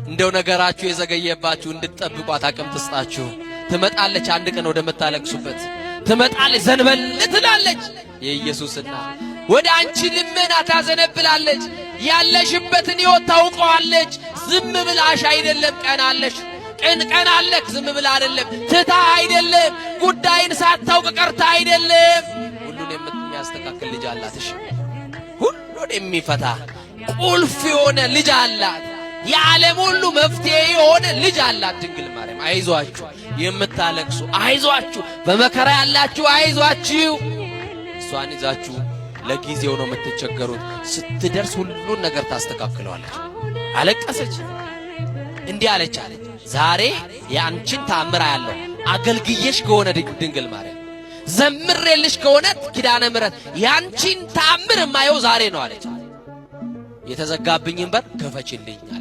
እንደው ነገራችሁ የዘገየባችሁ እንድትጠብቋት አቅም ትስጣችሁ። ትመጣለች አንድ ቀን ወደ መታለቅሱበት ትመጣለች። ዘንበል ትላለች የኢየሱስና ወደ አንቺ ልመና ታዘነብላለች። ያለሽበትን ሕይወት ታውቀዋለች። ዝም ብላሽ አይደለም ቀናለሽ ቀን አለክ ዝም ብላ አይደለም ትታ አይደለም ጉዳይን ሳታውቅ ቀርታ አይደለም። ሁሉን የሚያስተካክል ልጅ አላትሽ። ሁሉን የሚፈታ ቁልፍ የሆነ ልጅ አላት። የዓለም ሁሉ መፍትሄ የሆነ ልጅ አላት ድንግል ማርያም። አይዟችሁ የምታለቅሱ አይዟችሁ፣ በመከራ ያላችሁ አይዟችሁ። እሷን ይዛችሁ ለጊዜው ነው የምትቸገሩት። ስትደርስ ሁሉን ነገር ታስተካክለዋለች። አለቀሰች እንዲህ አለች ዛሬ ያንቺን ታምራ ያለው አገልግየሽ ከሆነ ድንግል ማርያም ዘምሬልሽ ከሆነ ኪዳነ ምሕረት ያንቺን ታምር ማየው ዛሬ ነው አለች። የተዘጋብኝን በር ከፈችልኝ አለ።